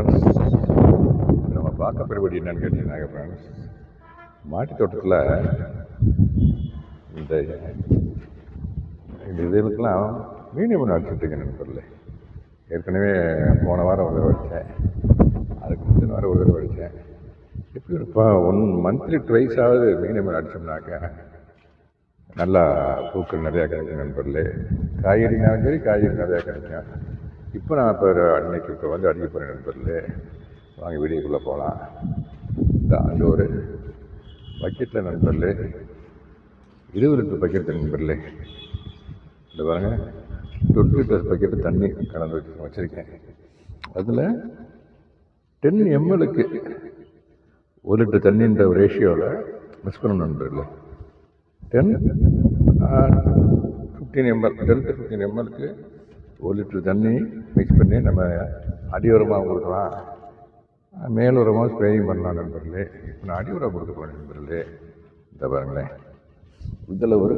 Friends, நம்ம பார்க்க பெறுபடி என்னன்னு கேட்டீங்கன்னாங்க ஃப்ரெண்ட்ஸ், மாட்டு தோட்டத்தில் இந்த இதுக்கெல்லாம் மீனியம் அடிச்சுட்ருக்கேன் நண்பர்களே. ஏற்கனவே போன வாரம் ஒரு தடவை அடித்தேன், அதுக்கு முந்தின வாரம் ஒரு தடவை அடித்தேன். எப்படி இப்போ மந்த்லி ட்வைஸாவது மீனியம் அடித்தோம்னாக்க நல்லா பூக்கள் நிறையா கிடைக்கும் நண்பர்களே. காய்கறினாலும் சரி, காய்கறி நிறையா கிடைக்கும். இப்போ நான் அன்னைக்கு வந்து அடிக்க போகிறேன் நண்பர்களே. வாங்க வீடியோக்குள்ளே போகலாம். அந்த ஒரு பக்கெட்டில் நண்பர்களே 20 லிட்டர் பக்கெட் நண்பர்களே. இந்த பாருங்க 20 லிட்டர் பக்கெட்டு தண்ணி கலந்து வச்சுருக்கேன். அதில் 10 ml 1 லிட்டர் தண்ணின்ற ரேஷியோவில் மிக்ஸ் பண்ணணும் நண்பர்களே. 15 ml 10 to 15 ml 1 லிட்டர் தண்ணி மிக்ஸ் பண்ணி நம்ம அடியோரமாக கொடுக்கலாம், மேல் உரமாக ஸ்ப்ரேயிங் பண்ணலாம் நண்பர்களே. இப்போ நான் அடி உரம் கொடுக்க போகிறேன் நண்பர்களே. இந்த பாருங்களேன், இதில் ஒரு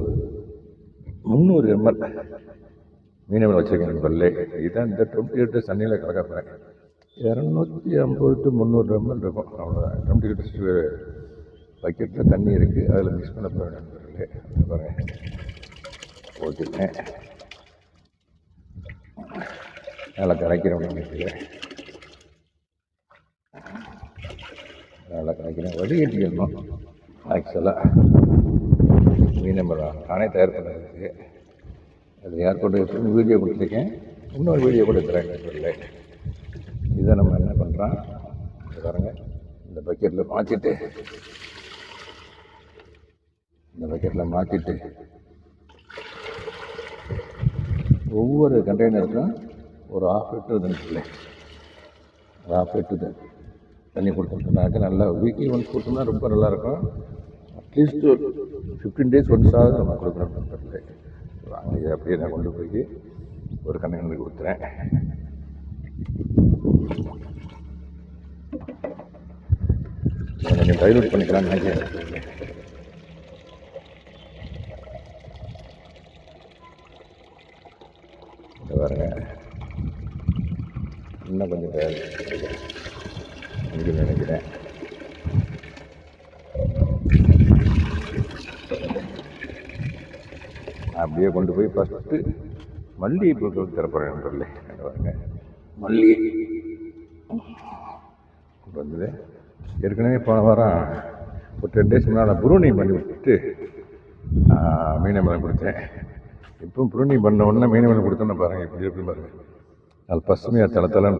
300 ml மீனவன் வச்சுருக்கேன் நண்பர்களே. இதான் இந்த 20 லிட்டர் தண்ணியில் கலக்க போகிறேன். 250 to 300 ml இருக்கும், அவ்வளோதான். 20 லிட்டர் பக்கெட்டில் தண்ணி இருக்குது, அதில் மிக்ஸ் பண்ண போகிறேன் நண்பர்களே. அந்த பாருங்கள் ஊற்றிட்டேன், நல்லா கரைக்கிறோம் நினைக்கிறேன். நல்லா கரைக்கிறேன், வடிகட்டிக்கணும். ஆக்சுவலாக மீன் மரம் நானே தயார் பண்ணுறதுக்கு அது யார் கொண்டு வச்சு வீடியோ கொடுத்துருக்கேன். இன்னொரு வீடியோ கூட எடுத்துகிறேன் நண்பர்களே. இதை நம்ம என்ன பண்ணுறோம் பாருங்கள், இந்த பக்கெட்டில் மாற்றிட்டு ஒவ்வொரு கண்டெய்னருக்கும் ஒரு 1/2 லிட்டர் தண்ணி, 1/2 லிட்டர் தண்ணி கொடுத்துட்டோம்னாக்க நல்லா வீக்லி ஒன்ஸ் கொடுத்தோம்னா ரொம்ப நல்லாயிருக்கும். அட்லீஸ்ட் ஒரு 15 days ஒன்ஸாவது நம்ம கொடுக்குறோம் நண்பர்களே. வாங்க, இதை அப்படியே நான் கொண்டு போய் ஒரு கண்டெய்னருக்கு கொடுத்துறேன். கொஞ்சம் டைலூட் பண்ணிக்கலாம்னு நினைக்கிறேன். பாருங்க, இன்னும் கொஞ்சம் நினைக்கிறேன். அப்படியே கொண்டு போய் ஃபஸ்ட்டு மல்லிகை பூக்கள் திறப்புறேன் நண்பர்களே. பாருங்க, மல்லிகை கொண்டு வந்தது. ஏற்கனவே போன வாரம் ஒரு 10 days முன்னால் ப்ரூனிங் பண்ணி விட்டுட்டு மீனமரம் கொடுத்தேன். இப்போ ப்ரூனிங் பண்ண உடனே மீனமரம் கொடுத்தோன்னு பாருங்கள், இப்படி எப்படி பாருங்கள், அது பசுமையாக தளத்தலன்னு